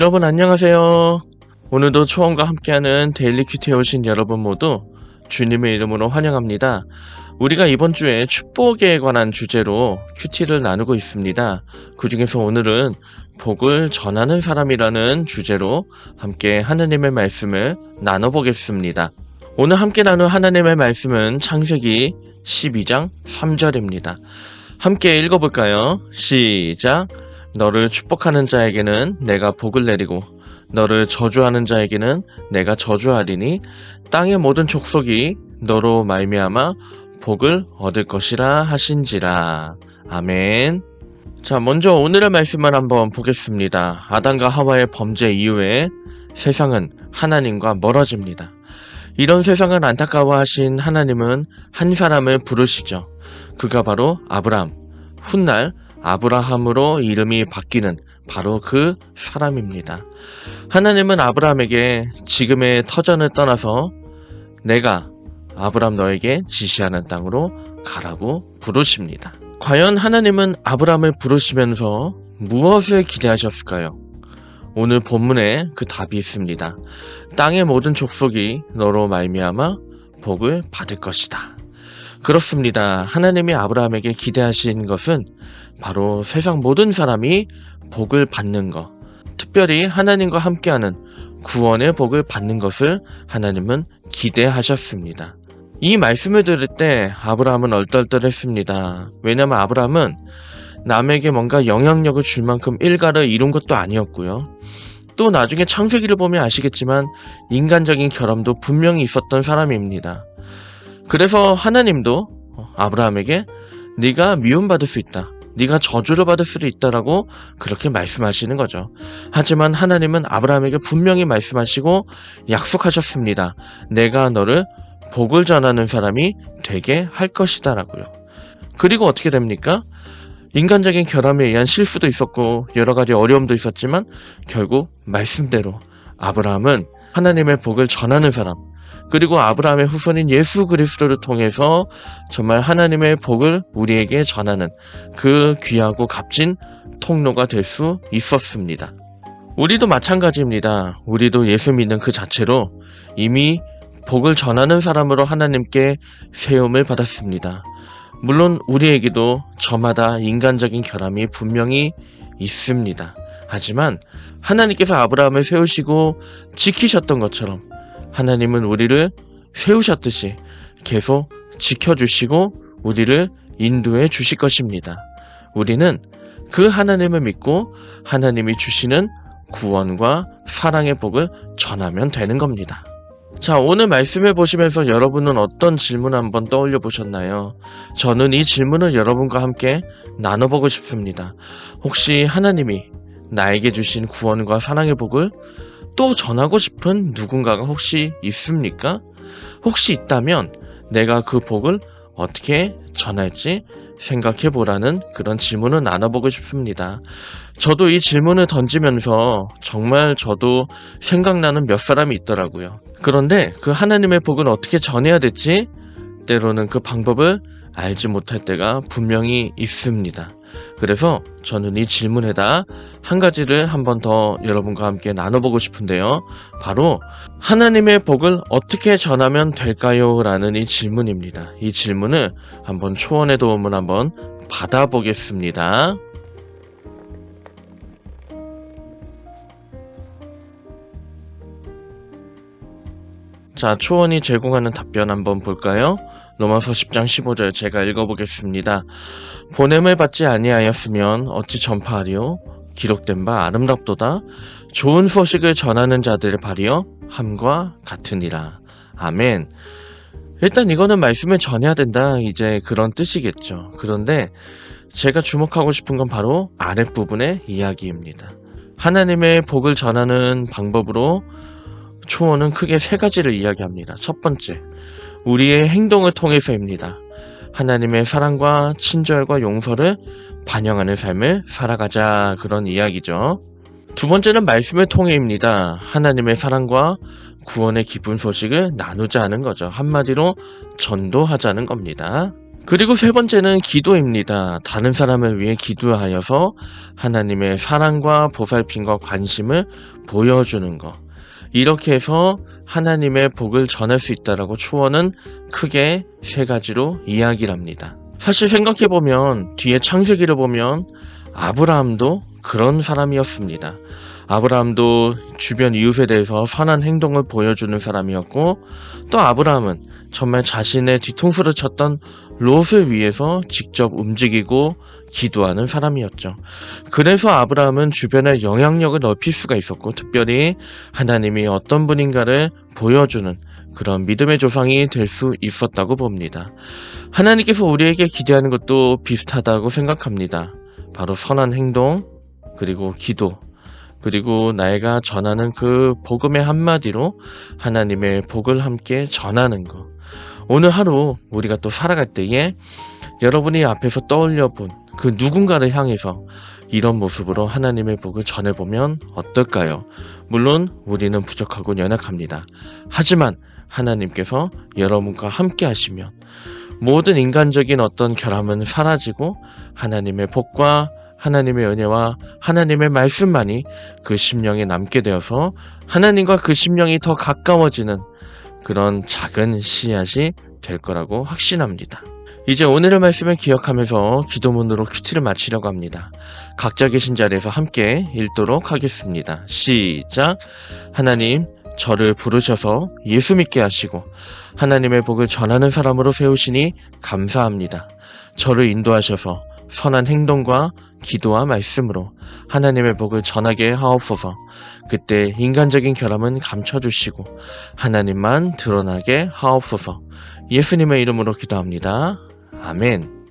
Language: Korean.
여러분 안녕하세요. 오늘도 초원과 함께하는 데일리 큐티에 오신 여러분 모두 주님의 이름으로 환영합니다. 우리가 이번 주에 축복에 관한 주제로 큐티를 나누고 있습니다. 그 중에서 오늘은 복을 전하는 사람이라는 주제로 함께 하나님의 말씀을 나눠보겠습니다. 오늘 함께 나눌 하나님의 말씀은 창세기 12장 3절입니다. 함께 읽어볼까요? 시작! 너를 축복하는 자에게는 내가 복을 내리고 너를 저주하는 자에게는 내가 저주하리니 땅의 모든 족속이 너로 말미암아 복을 얻을 것이라 하신지라. 아멘. 자, 먼저 오늘의 말씀을 한번 보겠습니다. 아담과 하와의 범죄 이후에 세상은 하나님과 멀어집니다. 이런 세상을 안타까워하신 하나님은 한 사람을 부르시죠. 그가 바로 아브람, 훗날 아브라함으로 이름이 바뀌는 바로 그 사람입니다. 하나님은 아브라함에게 지금의 터전을 떠나서 내가 아브라함 너에게 지시하는 땅으로 가라고 부르십니다. 과연 하나님은 아브라함을 부르시면서 무엇을 기대하셨을까요? 오늘 본문에 그 답이 있습니다. 땅의 모든 족속이 너로 말미암아 복을 받을 것이다. 그렇습니다. 하나님이 아브라함에게 기대하신 것은 바로 세상 모든 사람이 복을 받는 것, 특별히 하나님과 함께하는 구원의 복을 받는 것을 하나님은 기대하셨습니다. 이 말씀을 들을 때 아브라함은 얼떨떨했습니다. 왜냐하면 아브라함은 남에게 뭔가 영향력을 줄 만큼 일가를 이룬 것도 아니었고요. 또 나중에 창세기를 보면 아시겠지만 인간적인 결함도 분명히 있었던 사람입니다. 그래서 하나님도 아브라함에게 네가 미움받을 수 있다. 네가 저주를 받을 수도 있다라고 그렇게 말씀하시는 거죠. 하지만 하나님은 아브라함에게 분명히 말씀하시고 약속하셨습니다. 내가 너를 복을 전하는 사람이 되게 할 것이다 라고요. 그리고 어떻게 됩니까? 인간적인 결함에 의한 실수도 있었고 여러 가지 어려움도 있었지만 결국 말씀대로 아브라함은 하나님의 복을 전하는 사람, 그리고 아브라함의 후손인 예수 그리스도를 통해서 정말 하나님의 복을 우리에게 전하는 그 귀하고 값진 통로가 될 수 있었습니다. 우리도 마찬가지입니다. 우리도 예수 믿는 그 자체로 이미 복을 전하는 사람으로 하나님께 세움을 받았습니다. 물론 우리에게도 저마다 인간적인 결함이 분명히 있습니다. 하지만 하나님께서 아브라함을 세우시고 지키셨던 것처럼 하나님은 우리를 세우셨듯이 계속 지켜주시고 우리를 인도해 주실 것입니다. 우리는 그 하나님을 믿고 하나님이 주시는 구원과 사랑의 복을 전하면 되는 겁니다. 자, 오늘 말씀을 보시면서 여러분은 어떤 질문 한번 떠올려 보셨나요? 저는 이 질문을 여러분과 함께 나눠보고 싶습니다. 혹시 하나님이 나에게 주신 구원과 사랑의 복을 또 전하고 싶은 누군가가 혹시 있습니까? 혹시 있다면 내가 그 복을 어떻게 전할지 생각해 보라는 그런 질문을 나눠보고 싶습니다. 저도 이 질문을 던지면서 정말 저도 생각나는 몇 사람이 있더라고요. 그런데 그 하나님의 복을 어떻게 전해야 될지 때로는 그 방법을 알지 못할 때가 분명히 있습니다. 그래서 저는 이 질문에다 한 가지를 한번 더 여러분과 함께 나눠보고 싶은데요. 바로 하나님의 복을 어떻게 전하면 될까요? 라는 이 질문입니다. 이 질문을 한번 초원의 도움을 한번 받아보겠습니다. 자, 초원이 제공하는 답변 한번 볼까요? 로마서 10장 15절 제가 읽어보겠습니다. 보냄을 받지 아니하였으면 어찌 전파하리요? 기록된 바 아름답도다. 좋은 소식을 전하는 자들의 발이여 함과 같으니라. 아멘. 일단 이거는 말씀을 전해야 된다, 이제 그런 뜻이겠죠. 그런데 제가 주목하고 싶은 건 바로 아랫부분의 이야기입니다. 하나님의 복을 전하는 방법으로 초원은 크게 세 가지를 이야기합니다. 첫 번째, 우리의 행동을 통해서입니다. 하나님의 사랑과 친절과 용서를 반영하는 삶을 살아가자, 그런 이야기죠. 두 번째는 말씀을 통해입니다. 하나님의 사랑과 구원의 기쁜 소식을 나누자는 거죠. 한마디로 전도하자는 겁니다. 그리고 세 번째는 기도입니다. 다른 사람을 위해 기도하여서 하나님의 사랑과 보살핌과 관심을 보여주는 것. 이렇게 해서 하나님의 복을 전할 수 있다라고 초원은 크게 세 가지로 이야기를 합니다. 사실 생각해보면 뒤에 창세기를 보면 아브라함도 그런 사람이었습니다. 아브라함도 주변 이웃에 대해서 선한 행동을 보여주는 사람이었고, 또 아브라함은 정말 자신의 뒤통수를 쳤던 롯을 위해서 직접 움직이고 기도하는 사람이었죠. 그래서 아브라함은 주변의 영향력을 넓힐 수가 있었고, 특별히 하나님이 어떤 분인가를 보여주는 그런 믿음의 조상이 될 수 있었다고 봅니다. 하나님께서 우리에게 기대하는 것도 비슷하다고 생각합니다. 바로 선한 행동, 그리고 기도, 그리고 내가 전하는 그 복음의 한마디로 하나님의 복을 함께 전하는 것. 오늘 하루 우리가 또 살아갈 때에 여러분이 앞에서 떠올려 본 그 누군가를 향해서 이런 모습으로 하나님의 복을 전해보면 어떨까요? 물론 우리는 부족하고 연약합니다. 하지만 하나님께서 여러분과 함께 하시면 모든 인간적인 어떤 결함은 사라지고 하나님의 복과 하나님의 은혜와 하나님의 말씀만이 그 심령에 남게 되어서 하나님과 그 심령이 더 가까워지는 그런 작은 씨앗이 될 거라고 확신합니다. 이제 오늘의 말씀을 기억하면서 기도문으로 큐티를 마치려고 합니다. 각자 계신 자리에서 함께 읽도록 하겠습니다. 시작. 하나님, 저를 부르셔서 예수 믿게 하시고 하나님의 복을 전하는 사람으로 세우시니 감사합니다. 저를 인도하셔서 선한 행동과 기도와 말씀으로 하나님의 복을 전하게 하옵소서. 그때 인간적인 결함은 감춰주시고 하나님만 드러나게 하옵소서. 예수님의 이름으로 기도합니다. 아멘.